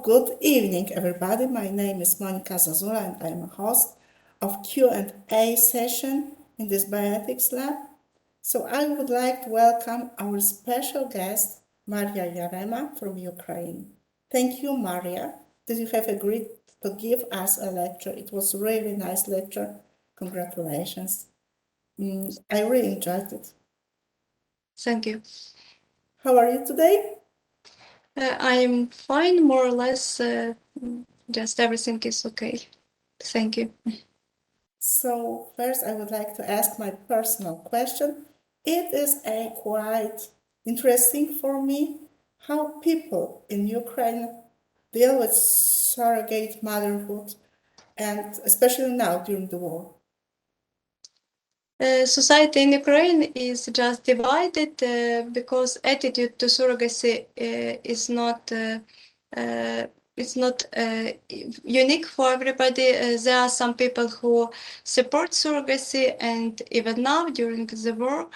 Good evening, everybody. My name is Monika Zazula, and I am a host of Q&A session in this bioethics lab. So I would like to welcome our special guest, Mariya Yarema from Ukraine. Thank you, Mariya, that you have agreed to give us a lecture. It was a really nice lecture. Congratulations. I really enjoyed it. Thank you. How are you today? I'm fine, more or less. Just everything is okay. Thank you. So first, I would like to ask my personal question. It is quite interesting for me how people in Ukraine deal with surrogate motherhood, and especially now during the war. Society in Ukraine is just divided because attitude to surrogacy is not it's not unique for everybody. There are some people who support surrogacy, and even now during the war,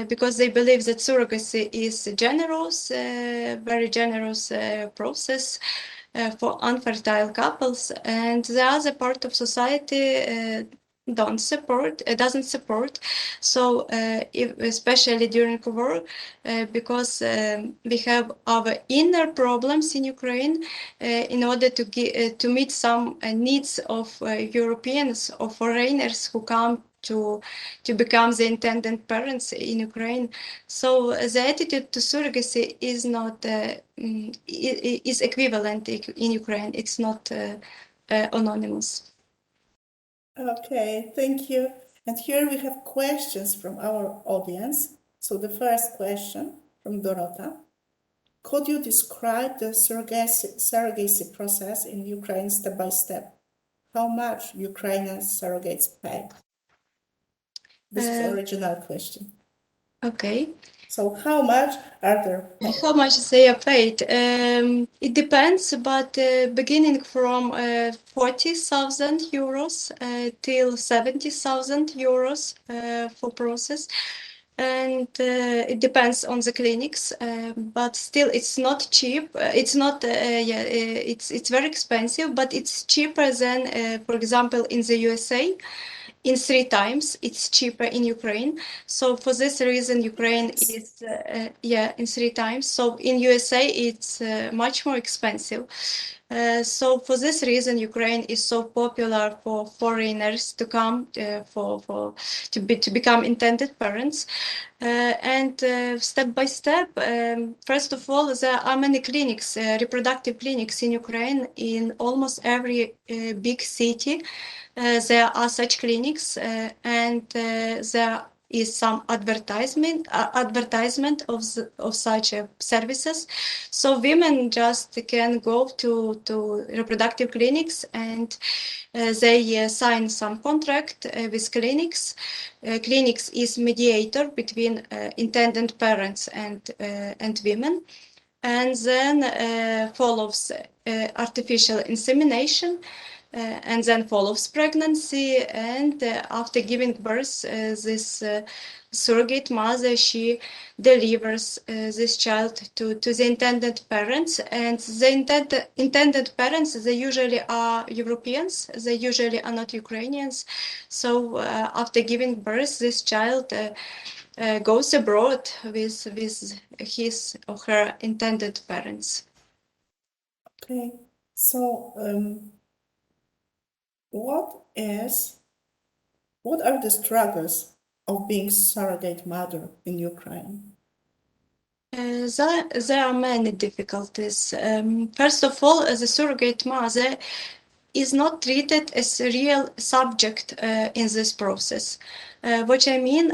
because they believe that surrogacy is a generous, very generous process for unfertile couples, and the other part of society doesn't support. So especially during war, because we have our inner problems in Ukraine in order to meet some needs of Europeans or foreigners who come to become the intended parents in Ukraine. So the attitude to surrogacy is not is equivalent in Ukraine. It's not anonymous. Okay, thank you. And here we have questions from our audience. So the first question from Dorota. Could you describe the surrogacy process in Ukraine step by step? How much Ukrainian surrogates pay? This is the original question. Okay. So how much are they paid? How much they are paid? It depends, but beginning from 40,000 euros till 70,000 euros for process. And it depends on the clinics, but still it's not cheap. It's not, it's very expensive, but it's cheaper than, for example, in the USA. In 3 times, it's cheaper in Ukraine. So for this reason, Ukraine is, in 3 times. So in USA, it's much more expensive. So for this reason, Ukraine is so popular for foreigners to come to become intended parents. And step by step, first of all, there are many clinics, reproductive clinics in Ukraine. In almost every big city, there are such clinics, and there is some advertisement of such services. So women just can go to reproductive clinics, and they sign some contract with clinics. Clinics is mediator between intended parents and women, and then follows artificial insemination. And then follows pregnancy, and after giving birth, this surrogate mother, she delivers this child to the intended parents, and the intended parents, they usually are Europeans, they usually are not Ukrainians. So after giving birth, this child goes abroad with his or her intended parents. Okay, so what are the struggles of being surrogate mother in Ukraine? There are many difficulties. First of all, the surrogate mother is not treated as a real subject in this process. What I mean,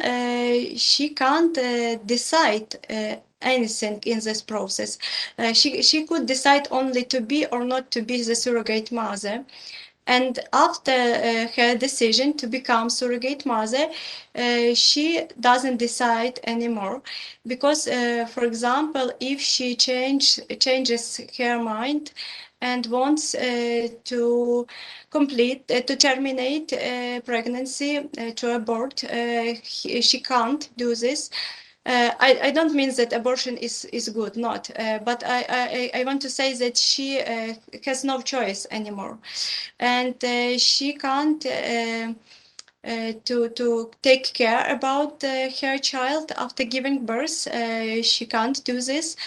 she can't decide anything in this process. She could decide only to be or not to be the surrogate mother. And after her decision to become surrogate mother, she doesn't decide anymore, because, for example, if she changes her mind and wants to terminate pregnancy, to abort, she can't do this. I don't mean that abortion is good, not, but I want to say that she has no choice anymore, and she can't to take care about her child after giving birth. She can't do this,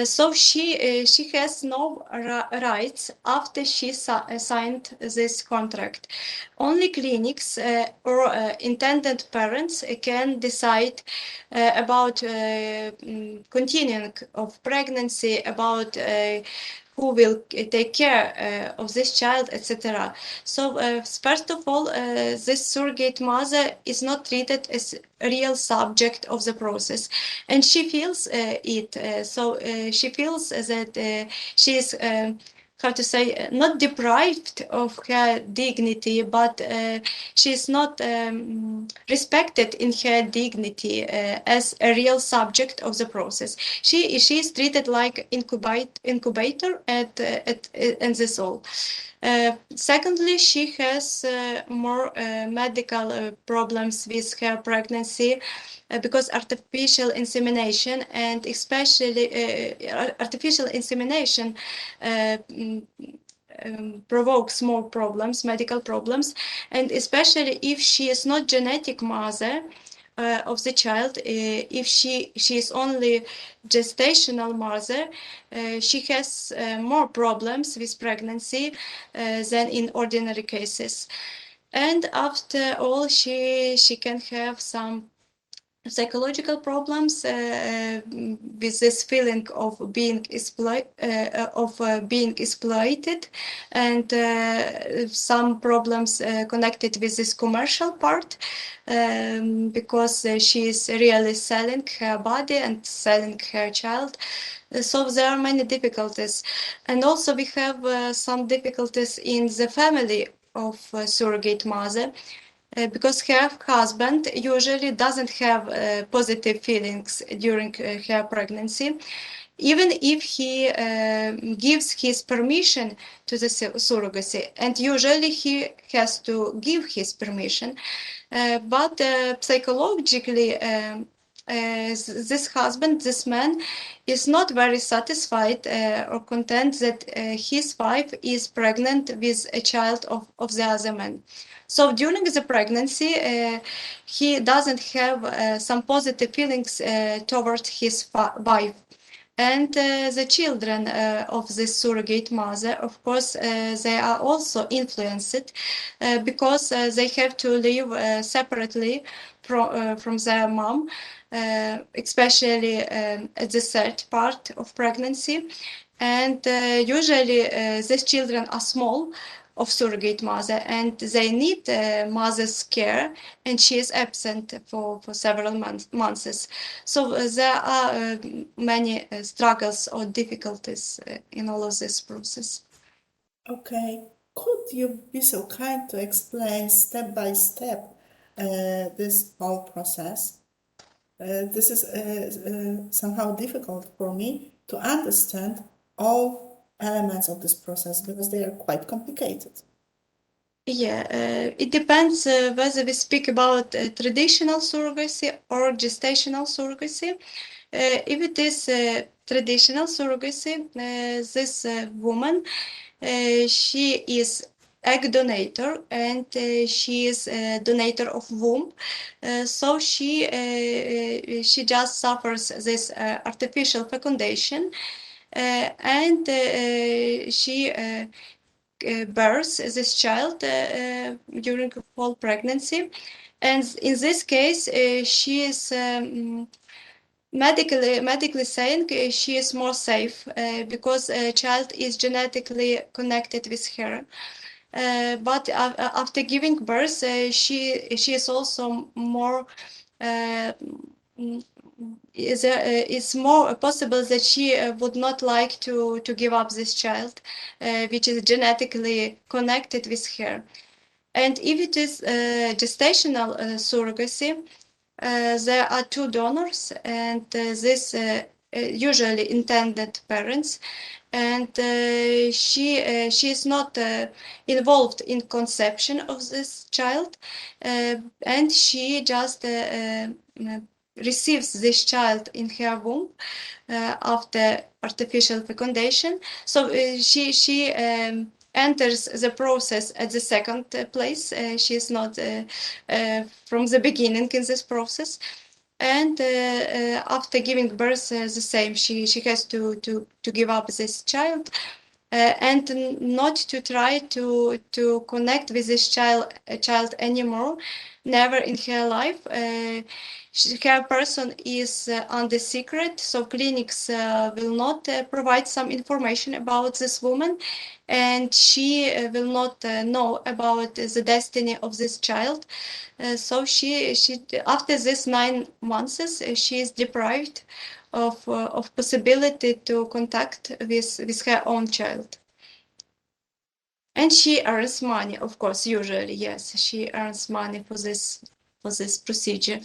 so she has no rights after she signed this contract. Only clinics or intended parents can decide about continuing of pregnancy, about who will take care of this child, etc. So first of all, this surrogate mother is not treated as a real subject of the process, and she feels it. So she feels that she is how to say, not deprived of her dignity, but she is not respected in her dignity as a real subject of the process. She is treated like incubator and this all. Secondly, she has more medical problems with her pregnancy because artificial insemination, and especially artificial insemination provokes more problems, medical problems, and especially if she is not genetic mother of the child, if she is only gestational mother, she has more problems with pregnancy than in ordinary cases. And after all, she can have some psychological problems with this feeling of being exploited, and some problems connected with this commercial part, because she is really selling her body and selling her child. So there are many difficulties, and also we have some difficulties in the family of surrogate mother. Because her husband usually doesn't have positive feelings during her pregnancy, even if he gives his permission to the surrogacy, and usually he has to give his permission, but psychologically this husband, this man, is not very satisfied or content that his wife is pregnant with a child of the other man. So during the pregnancy, he doesn't have some positive feelings towards his wife. And the children of this surrogate mother, of course, they are also influenced because they have to live separately from their mom, especially at the third part of pregnancy. And usually these children are small, of surrogate mother, and they need mother's care, and she is absent for several months. So there are many struggles or difficulties in all of this process. Okay, could you be so kind to explain step by step this whole process? This is somehow difficult for me to understand all elements of this process because they are quite complicated. Yeah, it depends whether we speak about traditional surrogacy or gestational surrogacy. If it is traditional surrogacy, this woman, she is egg donator, and she is a donator of womb. So she just suffers this artificial fecundation, and she births this child during whole pregnancy. And in this case, she is medically saying she is more safe because a child is genetically connected with her. But after giving birth, she is also more. It's more possible that she would not like to give up this child, which is genetically connected with her. And if it is gestational surrogacy, there are two donors, and this usually intended parents, and she is not involved in conception of this child, and she just receives this child in her womb after artificial fecundation. So she enters the process at the second place. She is not from the beginning in this process. And after giving birth, the same. She has to give up this child. And not to try to connect with this child anymore, never in her life. Her person is under secret, so clinics will not provide some information about this woman, and she will not know about the destiny of this child. So she after this 9 months, she is deprived of possibility to contact with her own child. And she earns money, of course, usually, yes, she earns money for this procedure.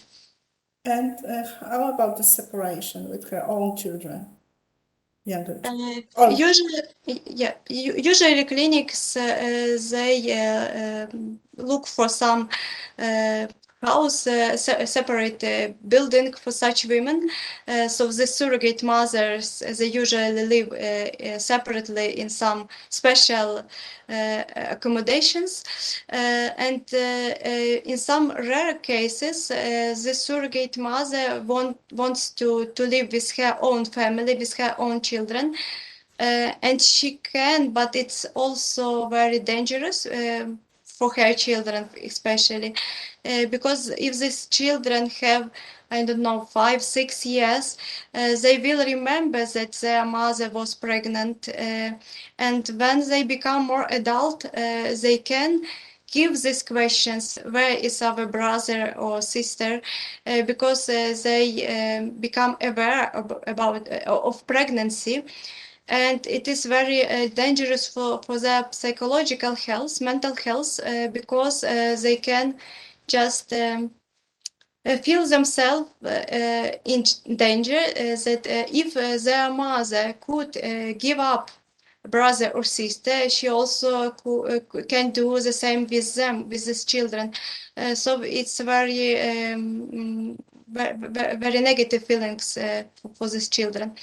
And how about the separation with her own children? Younger Usually clinics they look for some house, separate building for such women. So the surrogate mothers, they usually live separately in some special accommodations. And in some rare cases, the surrogate mother wants to live with her own family, with her own children. And she can, but it's also very dangerous for her children, especially because if these children have, I don't know, 5-6 years, they will remember that their mother was pregnant, and when they become more adult, they can give these questions: where is our brother or sister? Because they become aware of pregnancy. And it is very dangerous for their psychological health, mental health, because they can just feel themselves in danger, that if their mother could give up brother or sister, she also can do the same with them, with these children. So it's very very negative feelings for these children.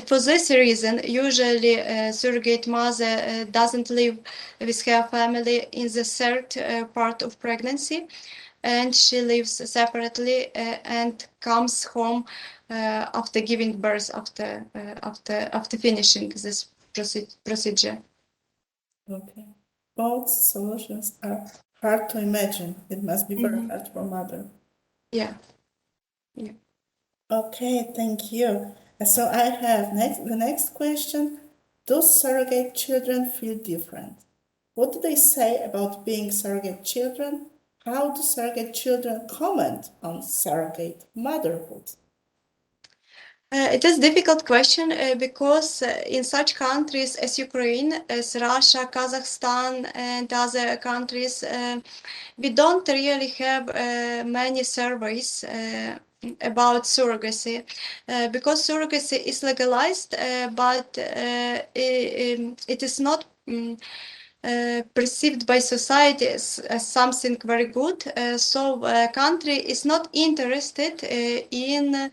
For this reason, usually surrogate mother doesn't live with her family in the third part of pregnancy, and she lives separately and comes home after giving birth, after finishing this procedure. Okay. Both solutions are hard to imagine. It must be very hard for mother. Yeah. Okay, thank you. So I have the next question. Do surrogate children feel different? What do they say about being surrogate children? How do surrogate children comment on surrogate motherhood? It is a difficult question because in such countries as Ukraine, as Russia, Kazakhstan, and other countries, we don't really have many surveys about surrogacy, because surrogacy is legalized, but it is not perceived by society as something very good. So country is not interested in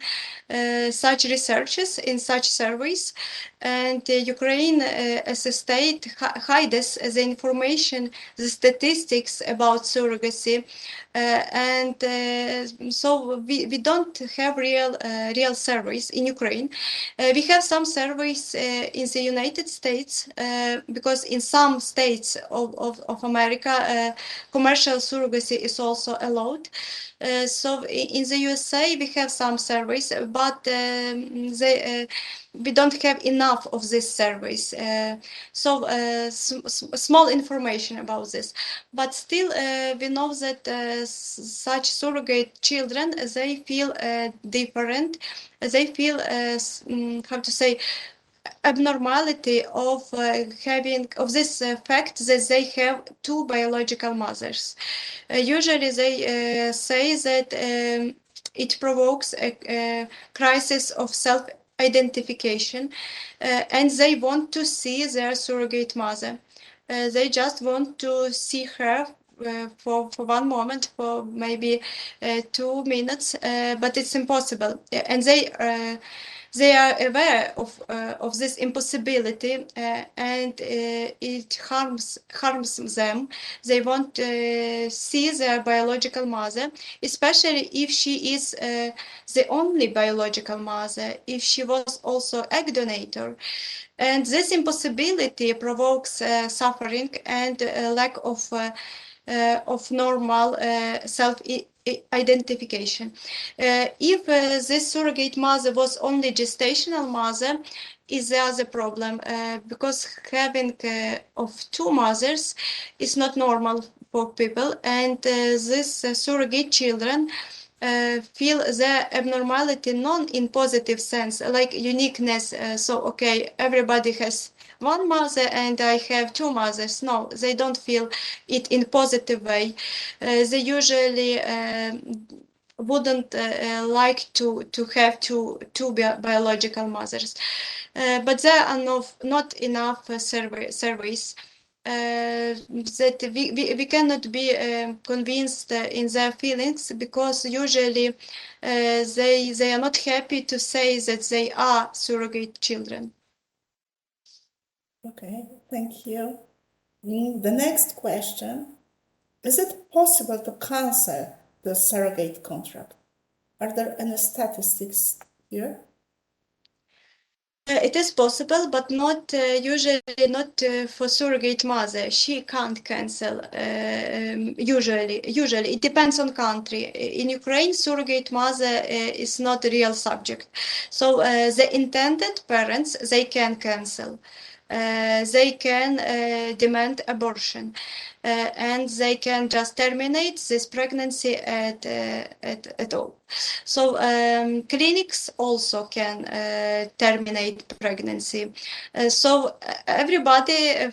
such researches, in such surveys, and Ukraine as a state hides the information, the statistics about surrogacy, and so we don't have real surveys in Ukraine. We have some surveys in the United States, because in some states of America, commercial surrogacy is also allowed. So in the USA we have some surveys, but we don't have enough of these surveys. So small information about this, but still we know that such surrogate children, they feel different. They feel how to say, abnormality of having of this fact that they have two biological mothers. Usually they say that it provokes a crisis of self-identification, and they want to see their surrogate mother. They just want to see her for one moment, for maybe 2 minutes, but it's impossible. And they are aware of this impossibility, and it harms them. They won't see their biological mother, especially if she is the only biological mother, if she was also egg donor. And this impossibility provokes suffering and lack of normal self-identification. If this surrogate mother was only gestational mother, is the other problem, because having of two mothers is not normal for people, and this surrogate children feel the abnormality not in positive sense, like uniqueness. So okay, everybody has one mother and I have two mothers. No, they don't feel it in positive way. They usually wouldn't like to have two biological mothers, but there are not enough surveys that we cannot be convinced in their feelings, because usually they are not happy to say that they are surrogate children. Okay, thank you. The next question, is it possible to cancel the surrogate contract? Are there any statistics here? It is possible, but not usually not for surrogate mother. She can't cancel. Usually, it depends on country. In Ukraine, surrogate mother is not a real subject. So the intended parents, they can cancel. They can demand abortion, and they can just terminate this pregnancy at all. So clinics also can terminate pregnancy. So everybody,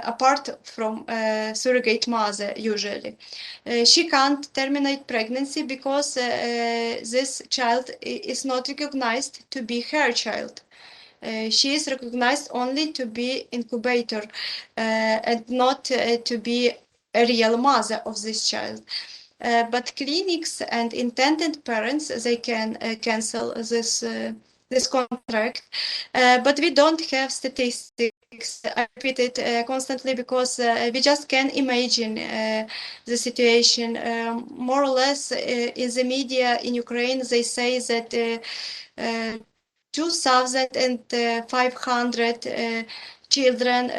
apart from surrogate mother, usually, she can't terminate pregnancy because this child is not recognized to be her child. She is recognized only to be incubator and not to be a real mother of this child. But clinics and intended parents, they can cancel this contract, but we don't have statistics. I repeat it constantly because we just can imagine the situation. More or less in the media in Ukraine, they say that 2,500 children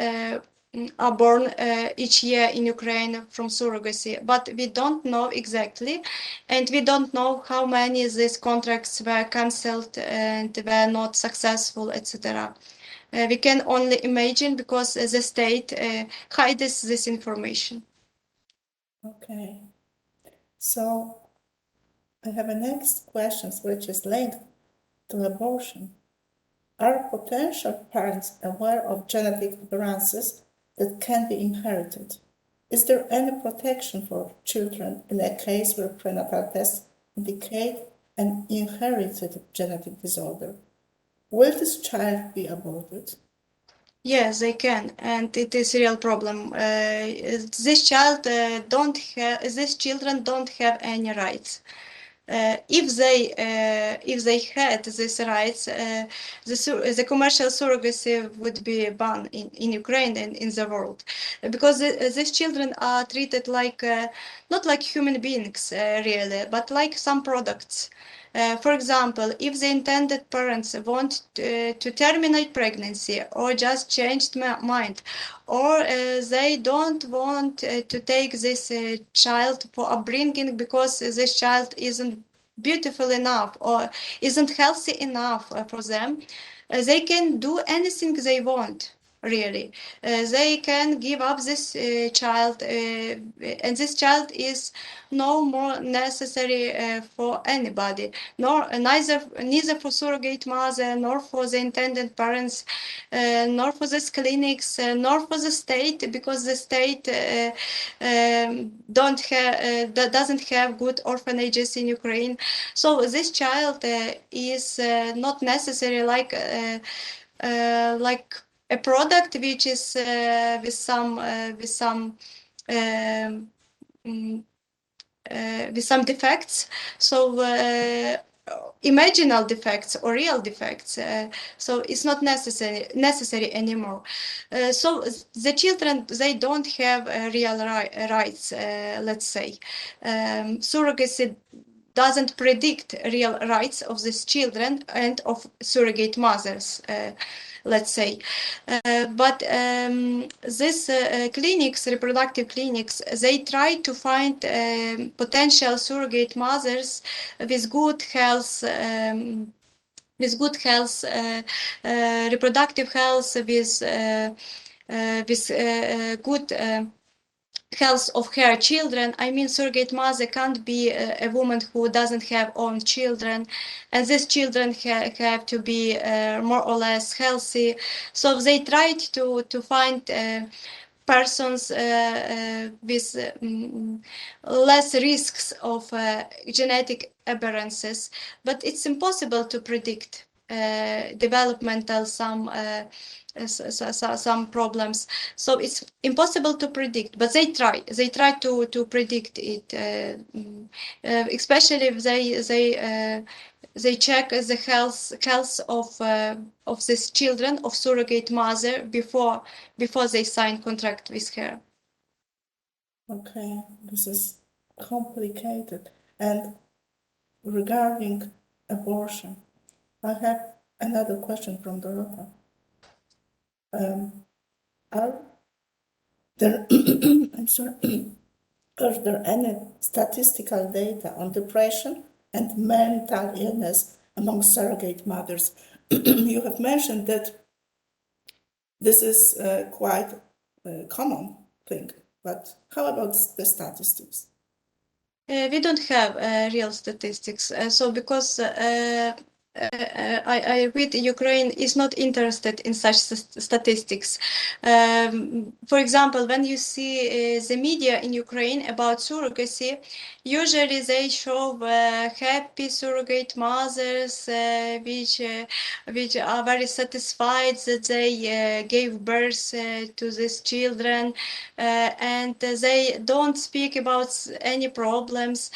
are born each year in Ukraine from surrogacy, but we don't know exactly, and we don't know how many of these contracts were cancelled and were not successful, etc. We can only imagine because the state hides this information. Okay. So I have a next question, which is linked to abortion. Are potential parents aware of genetic differences that can be inherited? Is there any protection for children in a case where prenatal tests indicate an inherited genetic disorder? Will this child be aborted? Yes, they can, and it is a real problem. These children don't have any rights. If they had these rights, the commercial surrogacy would be banned in Ukraine and in the world, because these children are treated like not like human beings really, but like some products. For example, if the intended parents want to terminate pregnancy or just changed mind, or they don't want to take this child for upbringing because this child isn't beautiful enough or isn't healthy enough for them, they can do anything they want. Really, they can give up this child, and this child is no more necessary for anybody, neither for surrogate mother, nor for the intended parents, nor for these clinics, nor for the state, because the state doesn't have good orphanages in Ukraine. So this child is not necessary like a product which is with some with some defects. So imaginal defects or real defects. So it's not necessary anymore. So the children, they don't have real rights. Let's say surrogacy doesn't predict real rights of these children and of surrogate mothers, let's say. But these clinics, reproductive clinics, they try to find potential surrogate mothers with good health, reproductive health, with good health of her children. I mean, surrogate mother can't be a woman who doesn't have own children, and these children have to be more or less healthy. So they tried to find persons with less risks of genetic aberrances, but it's impossible to predict developmental some problems. So it's impossible to predict, but they try to predict it, especially if they check the health of these children of surrogate mother before they sign contract with her. Okay, this is complicated. And regarding abortion, I have another question from Dorota. Are there, I'm sorry, are there any statistical data on depression and mental illness among surrogate mothers? You have mentioned that this is quite a common thing, but how about the statistics? We don't have real statistics. So because I read Ukraine is not interested in such statistics. For example, when you see the media in Ukraine about surrogacy, usually they show happy surrogate mothers which are very satisfied that they gave birth to these children, and they don't speak about any problems.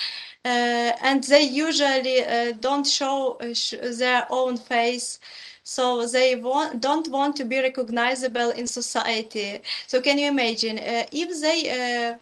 And they usually don't show their own face, so they don't want to be recognizable in society. So can you imagine if they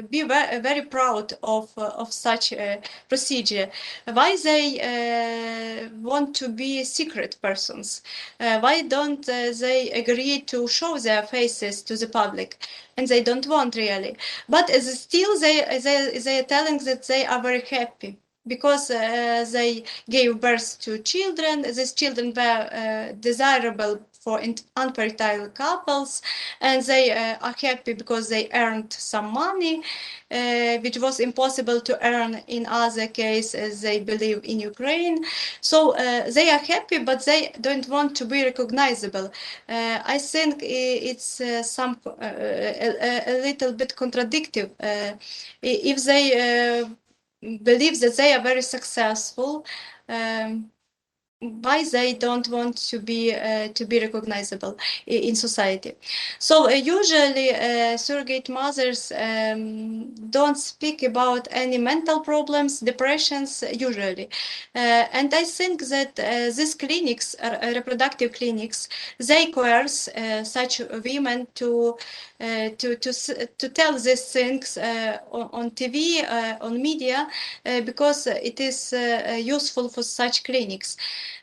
be very proud of such a procedure, why they want to be secret persons? Why don't they agree to show their faces to the public? And they don't want really, but still they are telling that they are very happy because they gave birth to children. These children were desirable for unfertile couples, and they are happy because they earned some money, which was impossible to earn in other cases, they believe, in Ukraine. So they are happy, but they don't want to be recognizable. I think it's a little bit contradictory. If they believe that they are very successful, why they don't want to be recognizable in society? So usually surrogate mothers don't speak about any mental problems, depressions usually, and I think that these clinics, reproductive clinics, they coerce such women to tell these things on TV, on media, because it is useful for such clinics.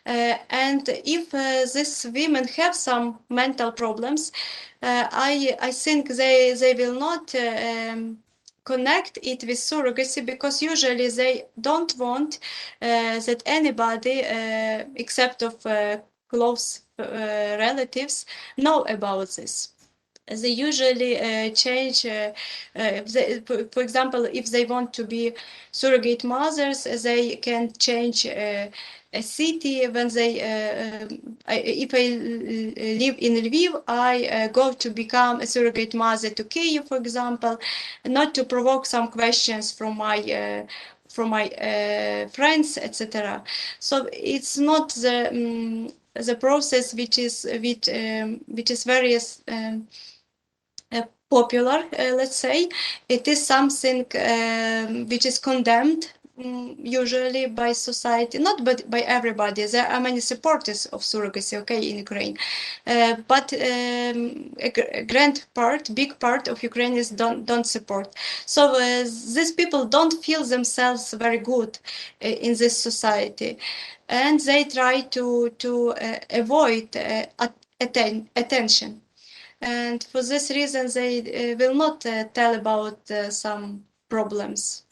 And if these women have some mental problems, I think they will not connect it with surrogacy, because usually they don't want that anybody except of close relatives know about this. They usually change, for example, if they want to be surrogate mothers, they can change a city. When they, if I live in Lviv, I go to become a surrogate mother to Kyiv, for example, not to provoke some questions from my friends, etc. So it's not the process which is very popular, let's say. It is something which is condemned usually by society, not by everybody. There are many supporters of surrogacy, okay, in Ukraine, but a big part of Ukrainians don't support. So these people don't feel themselves very good in this society, and they try to avoid attention. And for this reason, they will not tell about some problems.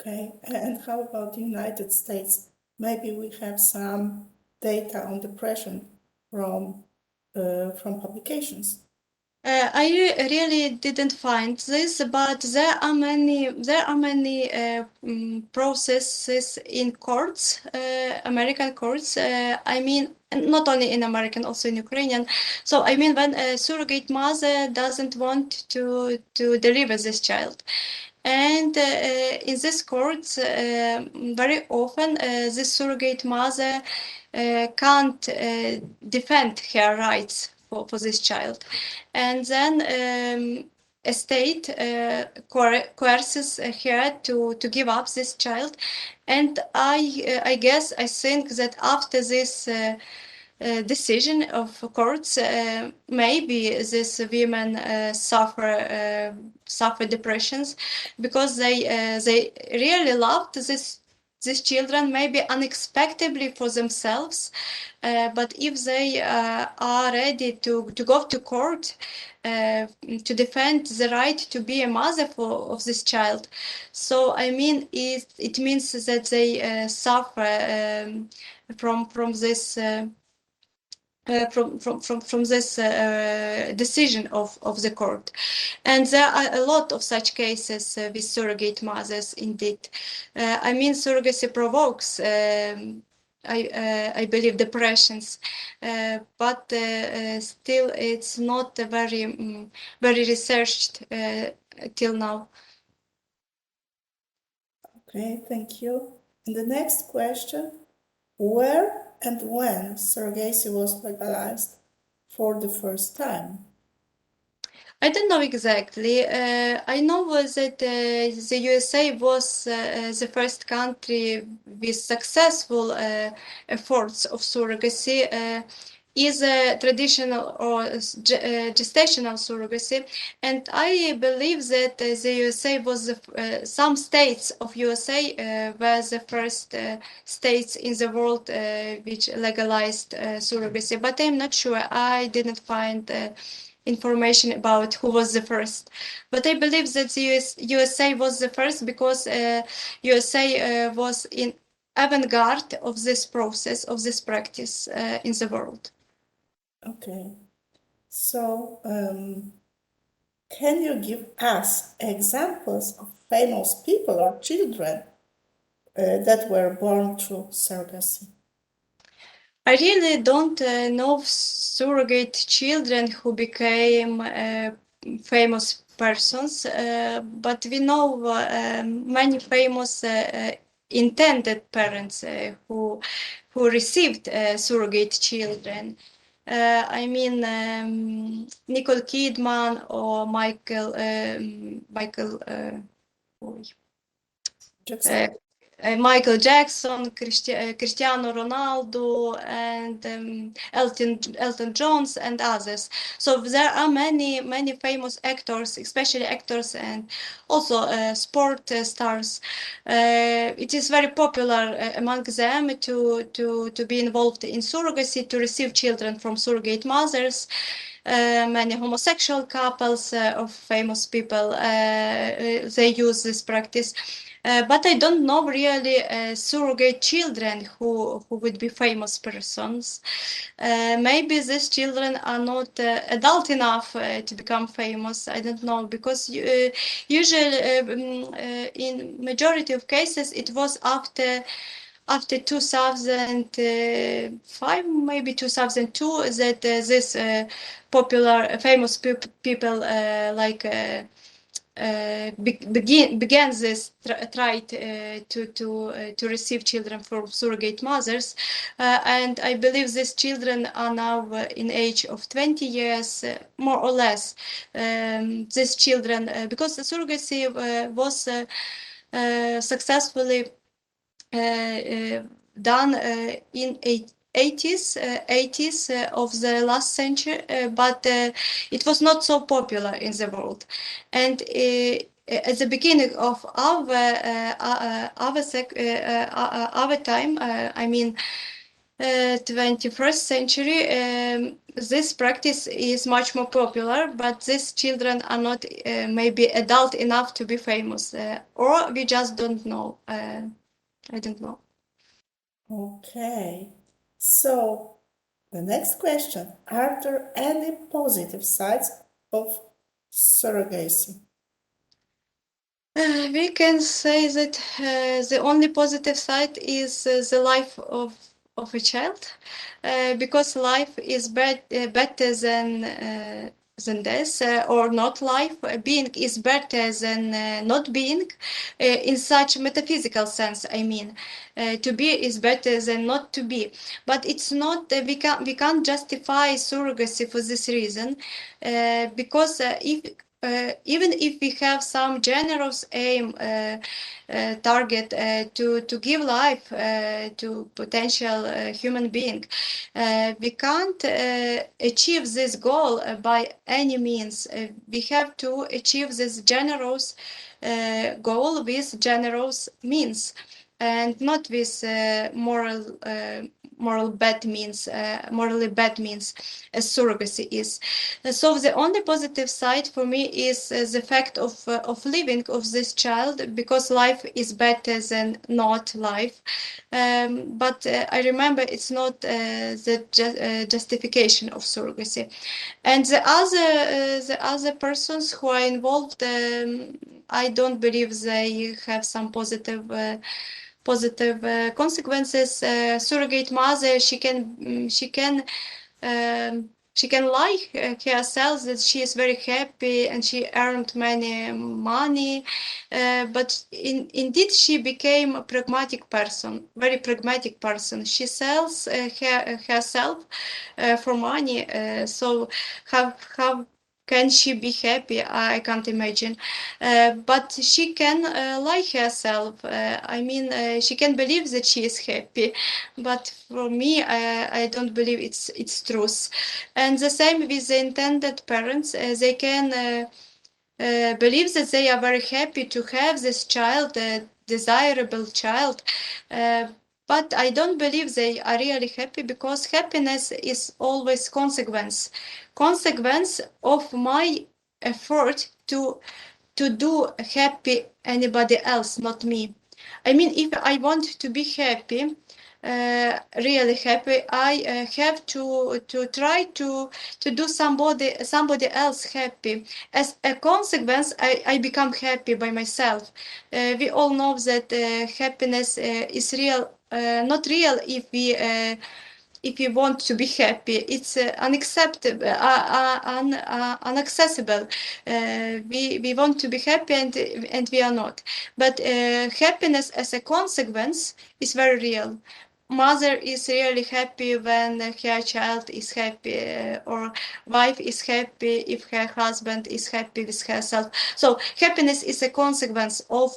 Okay, and how about the United States? Maybe we have some data on depression from publications. I really didn't find this, but there are many processes in courts, American courts. I mean, not only in American, also in Ukrainian. So I mean, when a surrogate mother doesn't want to deliver this child, and in this courts, very often this surrogate mother can't defend her rights for this child, and then a state coerces her to give up this child. And I think that after this decision of courts, maybe these women suffer depressions, because they really loved these children, maybe unexpectedly for themselves, but if they are ready to go to court to defend the right to be a mother of this child, so I mean it means that they suffer from this from this decision of the court. And there are a lot of such cases with surrogate mothers, indeed. I mean, surrogacy provokes, I believe, depressions, but still it's not very researched till now. Okay, thank you. And the next question, where and when surrogacy was legalized for the first time? I don't know exactly. I know that the USA was the first country with successful efforts of surrogacy. Is a traditional or gestational surrogacy, and I believe that the USA was some states of USA were the first states in the world which legalized surrogacy, but I'm not sure. I didn't find information about who was the first, but I believe that the USA was the first, because USA was in avant-garde of this process, of this practice in the world. Okay, so can you give us examples of famous people or children that were born through surrogacy? I really don't know surrogate children who became famous persons, but we know many famous intended parents who received surrogate children. I mean, Nicole Kidman or Michael Jackson. Michael Jackson, Cristiano Ronaldo, and Elton Johns, and others. So there are many famous actors, especially actors and also sport stars. It is very popular among them to be involved in surrogacy, to receive children from surrogate mothers. Many homosexual couples of famous people, they use this practice. But I don't know really surrogate children who would be famous persons. Maybe these children are not adult enough to become famous. I don't know, because usually in majority of cases it was after 2005, maybe 2002, that this popular famous people like began this try to receive children from surrogate mothers, and I believe these children are now in age of 20 years, more or less. These children, because the surrogacy was successfully done in 80s of the last century, but it was not so popular in the world. And at the beginning of our time, I mean 21st century, this practice is much more popular, but these children are not maybe adult enough to be famous, or we just don't know. I don't know. Okay, so the next question, are there any positive sides of surrogacy? We can say that the only positive side is the life of a child, because life is better than death, or not life. Being is better than not being, in such metaphysical sense. I mean, to be is better than not to be. But it's not. We can't justify surrogacy for this reason, because even if we have some generous aim, target to give life to potential human being, we can't achieve this goal by any means. We have to achieve this generous goal with generous means, and not with morally bad means, as surrogacy is. So the only positive side for me is the fact of living of this child, because life is better than not life. But I remember it's not the justification of surrogacy. And the other persons who are involved, I don't believe they have some positive consequences. Surrogate mother, she can lie herself that she is very happy and she earned many money, but indeed she became a pragmatic person, very pragmatic person. She sells herself for money. So how can she be happy? I can't imagine. But she can lie herself. I mean, she can believe that she is happy, but for me, I don't believe it's truth. And the same with the intended parents. They can believe that they are very happy to have this child, a desirable child. But I don't believe they are really happy, because happiness is always consequence of my effort to do happy anybody else, not me. I mean, if I want to be happy, really happy, I have to try to do somebody else happy. As a consequence, I become happy by myself. We all know that happiness is real, not real if we want to be happy. It's unacceptable, unaccessible. We want to be happy, and we are not. But happiness as a consequence is very real. Mother is really happy when her child is happy, or wife is happy if her husband is happy with herself. So happiness is a consequence of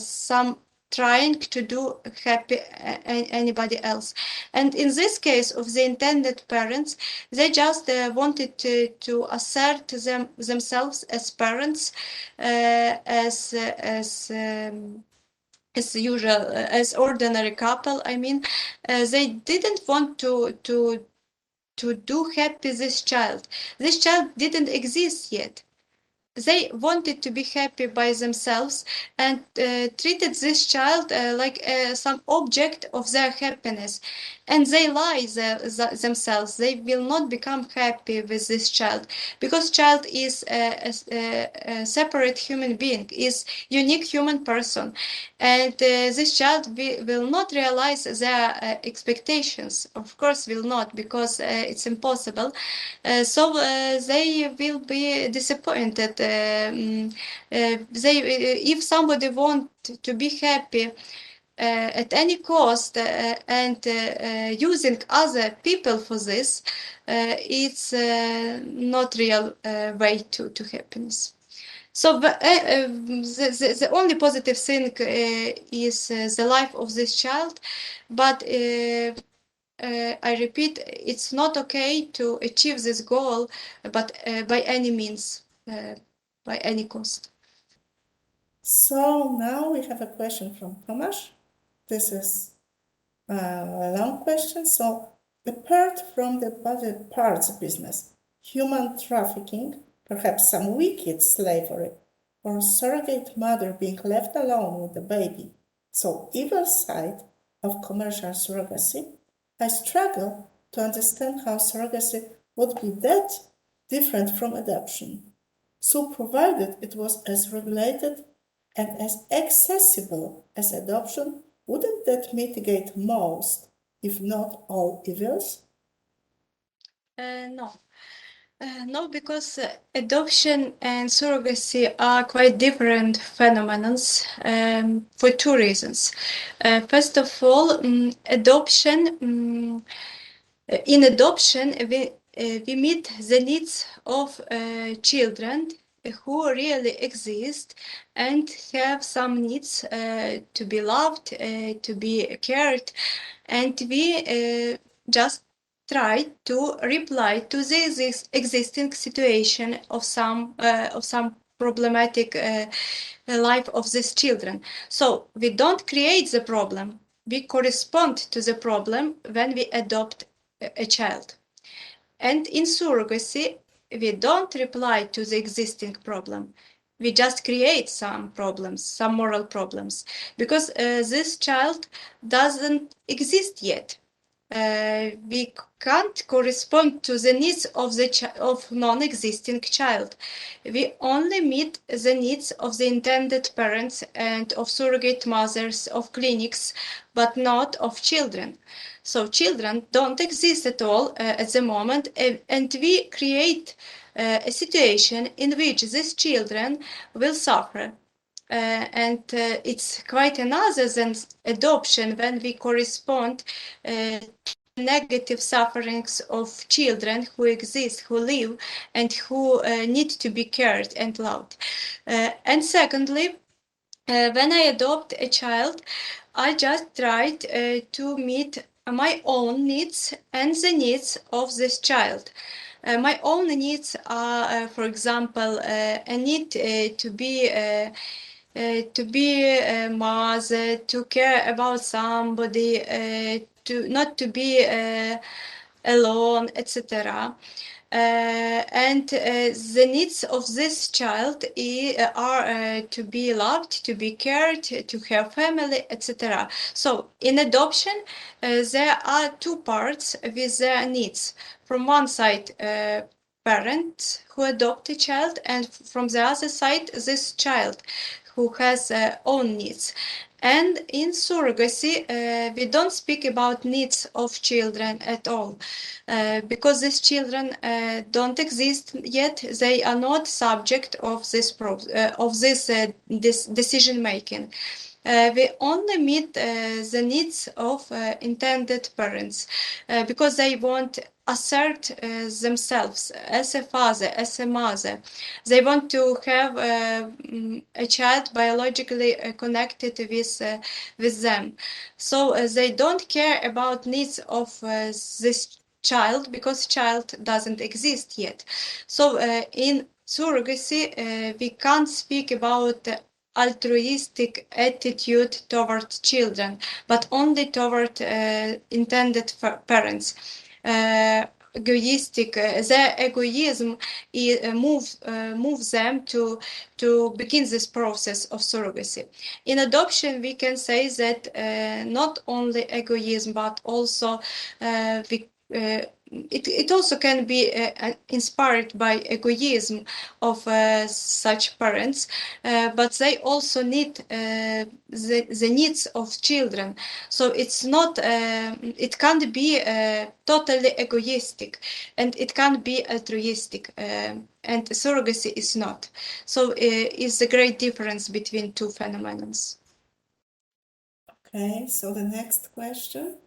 some trying to do happy anybody else. And in this case of the intended parents, they just wanted to assert themselves as parents, as usual, as ordinary couple. I mean, they didn't want to do happy this child. This child didn't exist yet. They wanted to be happy by themselves, and treated this child like some object of their happiness. And they lie themselves. They will not become happy with this child, because child is a separate human being, is unique human person, and this child will not realize their expectations. Of course, will not, because it's impossible. So they will be disappointed if somebody want to be happy at any cost and using other people for this, it's not real way to happiness. So the only positive thing is the life of this child, but I repeat, it's not okay to achieve this goal, but by any means, by any cost. So now we have a question from Tomasz. This is a long question. So apart from the body parts business, human trafficking, perhaps some wicked slavery, or surrogate mother being left alone with the baby, so evil side of commercial surrogacy, I struggle to understand how surrogacy would be that different from adoption. So provided it was as regulated and as accessible as adoption, wouldn't that mitigate most, if not all, evils? No. No, because adoption and surrogacy are quite different phenomena for two reasons. First of all, adoption. In adoption, we meet the needs of children who really exist and have some needs to be loved, to be cared, and we just try to reply to this existing situation of some problematic life of these children. So we don't create the problem, we correspond to the problem when we adopt a child. And in surrogacy, we don't reply to the existing problem. We just create some problems, some moral problems, because this child doesn't exist yet. We can't correspond to the needs of the non-existing child. We only meet the needs of the intended parents and of surrogate mothers, of clinics, but not of children. So children don't exist at all at the moment, and we create a situation in which these children will suffer. And it's quite another than adoption when we correspond to negative sufferings of children who exist, who live, and who need to be cared and loved. And secondly, when I adopt a child, I just tried to meet my own needs and the needs of this child. My own needs are, for example, a need to be a mother, to care about somebody, not to be alone, etc. And the needs of this child are to be loved, to be cared, to have family, etc. So in adoption, there are two parts with their needs. From one side, parents who adopt a child, and from the other side, this child who has own needs. And in surrogacy, we don't speak about needs of children at all, because these children don't exist yet. They are not subject of this decision making. We only meet the needs of intended parents because they want assert themselves as a father, as a mother. They want to have a child biologically connected with them. So they don't care about needs of this child because child doesn't exist yet. So in surrogacy, we can't speak about altruistic attitude toward children, but only toward intended parents. Egoistic, their egoism moves them to begin this process of surrogacy. In adoption, we can say that not only egoism, but also it also can be inspired by egoism of such parents, but they also need the needs of children. So it's not, it can't be totally egoistic, and it can't be altruistic. and surrogacy is not. So is a great difference between two phenomena. Okay, so the next question.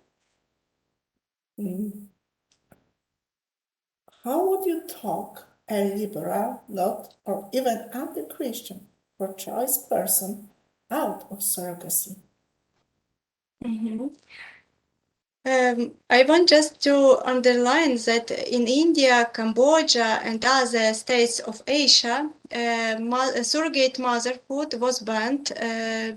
How would you talk a liberal, not or even anti-Christian, pro-choice person out of surrogacy? I want just to underline that in India, Cambodia, and other states of Asia, surrogate motherhood was banned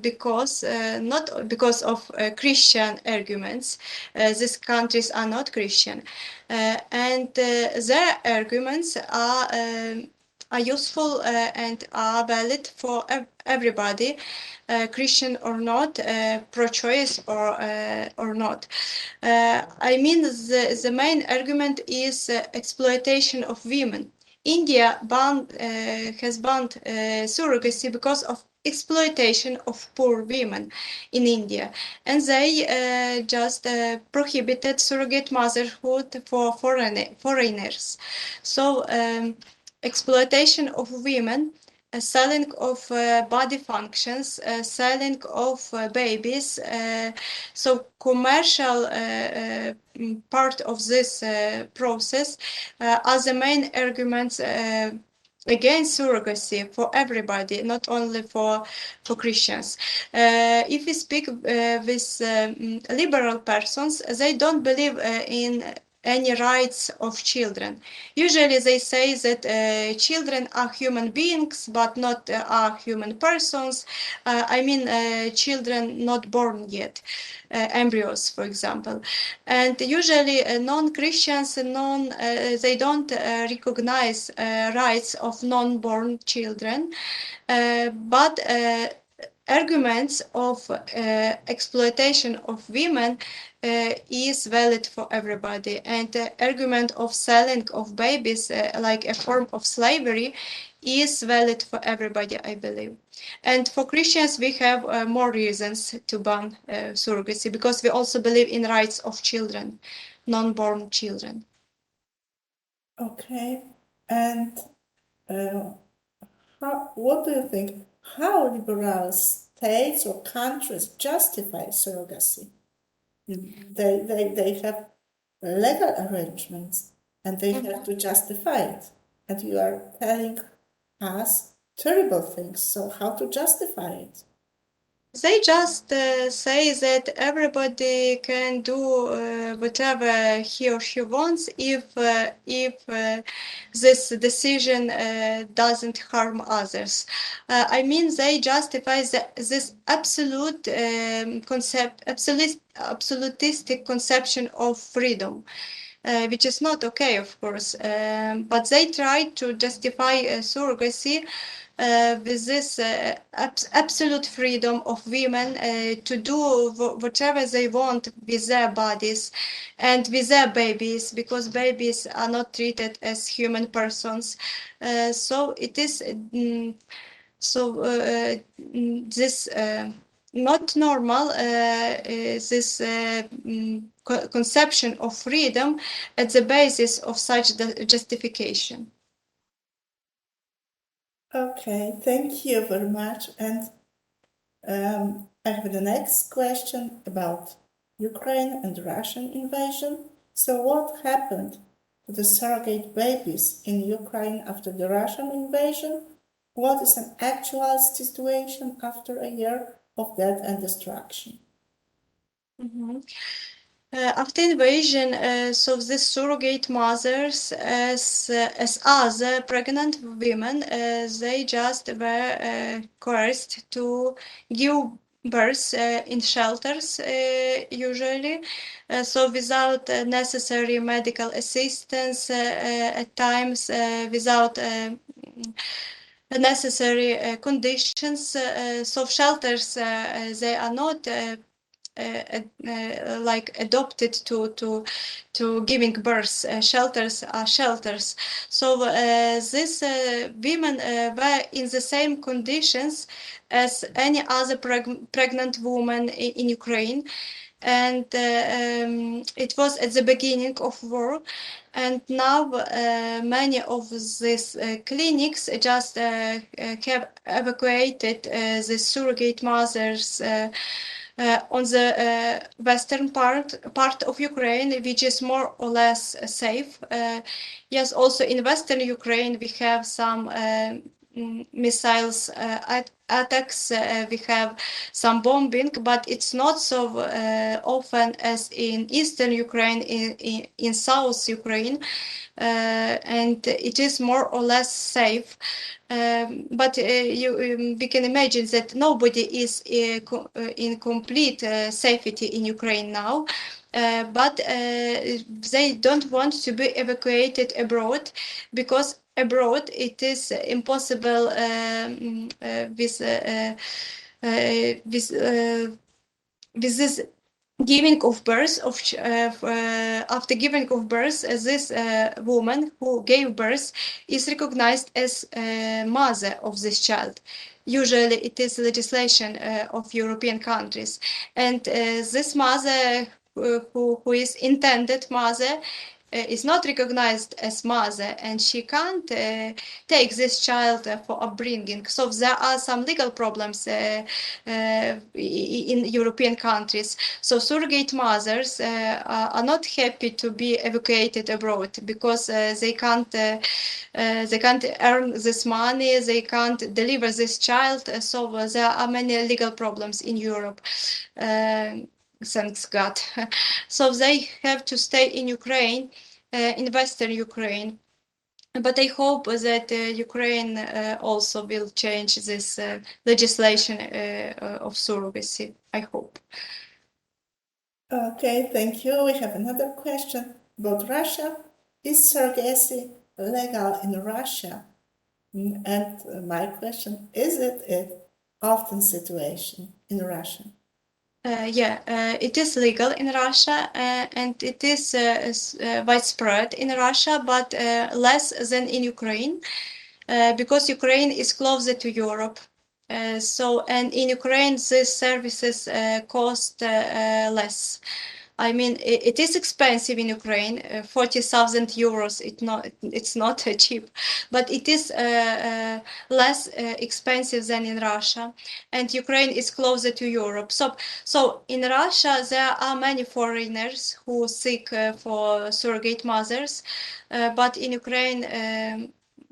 because not because of Christian arguments. These countries are not Christian, and their arguments are useful and are valid for everybody, Christian or not, pro-choice or not. I mean, the main argument is exploitation of women. India has banned surrogacy because of exploitation of poor women in India, and they just prohibited surrogate motherhood for foreigners. So exploitation of women, selling of body functions, selling of babies. So commercial part of this process are the main arguments against surrogacy for everybody, not only for Christians. If we speak with liberal persons, they don't believe in any rights of children. Usually they say that children are human beings, but not are human persons. I mean children not born yet, embryos, for example. And usually non-Christians, they don't recognize rights of non-born children, but arguments of exploitation of women is valid for everybody, and the argument of selling of babies like a form of slavery is valid for everybody, I believe. And for Christians, we have more reasons to ban surrogacy, because we also believe in rights of children, non-born children. Okay, and what do you think? How liberal states or countries justify surrogacy? They have legal arrangements and they have to justify it. And you are telling us terrible things. So how to justify it? They just say that everybody can do whatever he or she wants if this decision doesn't harm others. I mean, they justify this absolutistic conception of freedom. Which is not okay, of course, but they try to justify surrogacy with this absolute freedom of women to do whatever they want with their bodies and with their babies, because babies are not treated as human persons. So it is this not normal, this conception of freedom at the basis of such justification. Okay, thank you very much. And I have the next question about Ukraine and Russian invasion. So what happened to the surrogate babies in Ukraine after the Russian invasion? What is an actual situation after a year of death and destruction? After invasion, so the surrogate mothers, as other pregnant women, they just were coerced to give birth in shelters, usually, so without necessary medical assistance, at times without necessary conditions. So shelters, they are not like adopted to giving birth. Shelters are shelters. So these women were in the same conditions as any other pregnant woman in Ukraine. and it was at the beginning of war, and now many of these clinics just have evacuated the surrogate mothers on the western part of Ukraine, which is more or less safe. Yes, also in western Ukraine we have some missiles attacks, we have some bombing, but it's not so often as in eastern Ukraine, in south Ukraine, and it is more or less safe. But we can imagine that nobody is in complete safety in Ukraine now. But they don't want to be evacuated abroad, because abroad it is impossible with this giving of birth after giving of birth, this woman who gave birth is recognized as mother of this child. Usually it is legislation of European countries, and this mother who is intended mother is not recognized as mother, and she can't take this child for upbringing. So there are some legal problems in European countries. So surrogate mothers are not happy to be evacuated abroad, because they can't earn this money, they can't deliver this child. So there are many legal problems in Europe. Thanks God. So they have to stay in Ukraine, in Western Ukraine. But I hope that Ukraine also will change this legislation of surrogacy. I hope. Okay, thank you. We have another question about Russia. Is surrogacy legal in Russia? And my question, is it an often situation in Russia? It is legal in Russia, and it is widespread in Russia, but less than in Ukraine, because Ukraine is closer to Europe. And in Ukraine, these services cost less. I mean, it is expensive in Ukraine, 40,000 euros. It's not cheap, but it is less expensive than in Russia, and Ukraine is closer to Europe. So in Russia, there are many foreigners who seek for surrogate mothers, but in Ukraine,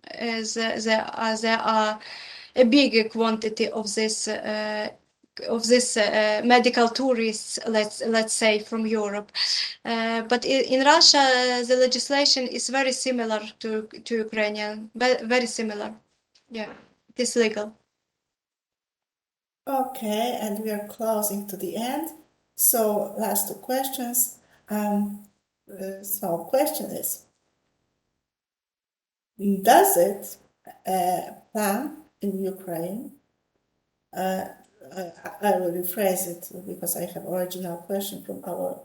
there are a big quantity of this medical tourists, let's say, from Europe. But in Russia, the legislation is very similar to Ukrainian, very similar. Yeah, it is legal. Okay, and we are closing to the end. So last two questions. So question is, does it plan in Ukraine? I will rephrase it because I have original question from our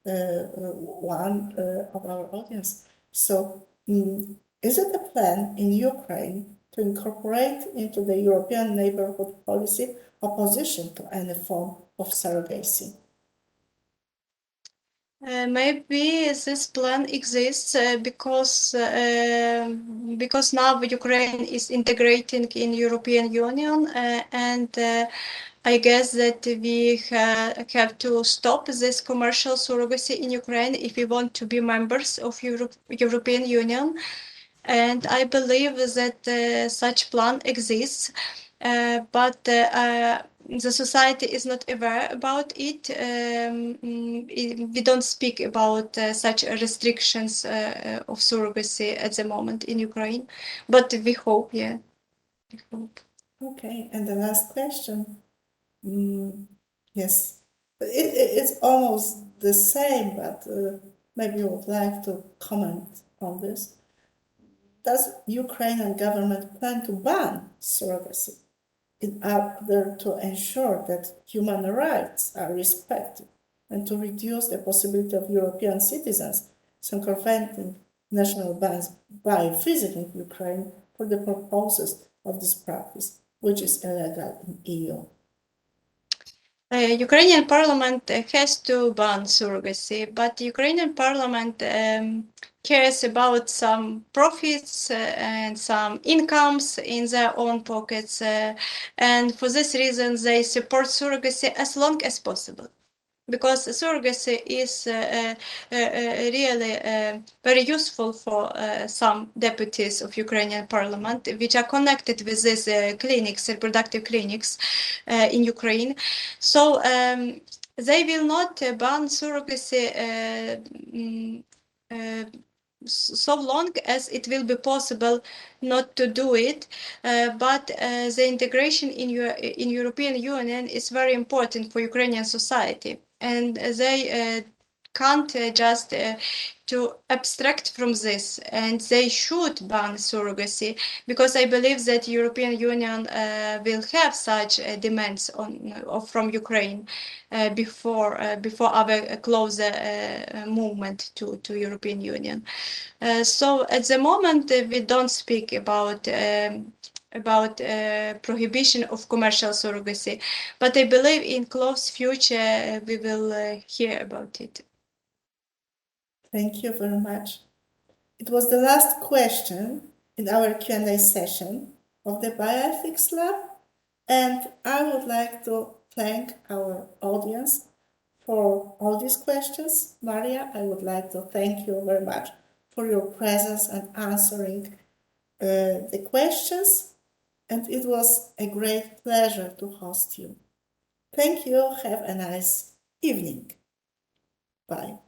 one of our audience. So, is it a plan in Ukraine to incorporate into the European neighborhood policy opposition to any form of surrogacy? Maybe this plan exists because now Ukraine is integrating in European Union, and I guess that we have to stop this commercial surrogacy in Ukraine if we want to be members of European Union. And I believe that such plan exists, but the society is not aware about it. We don't speak about such restrictions of surrogacy at the moment in Ukraine, but we hope, yeah. We hope. Okay, and the last question. Yes, it's almost the same, but maybe you would like to comment on this. Does Ukrainian government plan to ban surrogacy in order to ensure that human rights are respected and to reduce the possibility of European citizens circumventing national bans by visiting Ukraine for the purposes of this practice, which is illegal in EU? Ukrainian parliament has to ban surrogacy, but the Ukrainian parliament cares about some profits and some incomes in their own pockets, and for this reason they support surrogacy as long as possible. Because surrogacy is really very useful for some deputies of Ukrainian parliament, which are connected with these clinics, reproductive clinics in Ukraine. So they will not ban surrogacy so long as it will be possible not to do it, but the integration in European Union is very important for Ukrainian society, and they can't just to abstract from this, and they should ban surrogacy, because I believe that European Union will have such demands from Ukraine before our closer movement to European Union. So at the moment we don't speak about prohibition of commercial surrogacy, but I believe in close future we will hear about it. Thank you very much. It was the last question in our Q&A session of the Bioethics Lab, and I would like to thank our audience for all these questions. Mariya, I would like to thank you very much for your presence and answering the questions, and it was a great pleasure to host you. Thank you. Have a nice evening. Bye.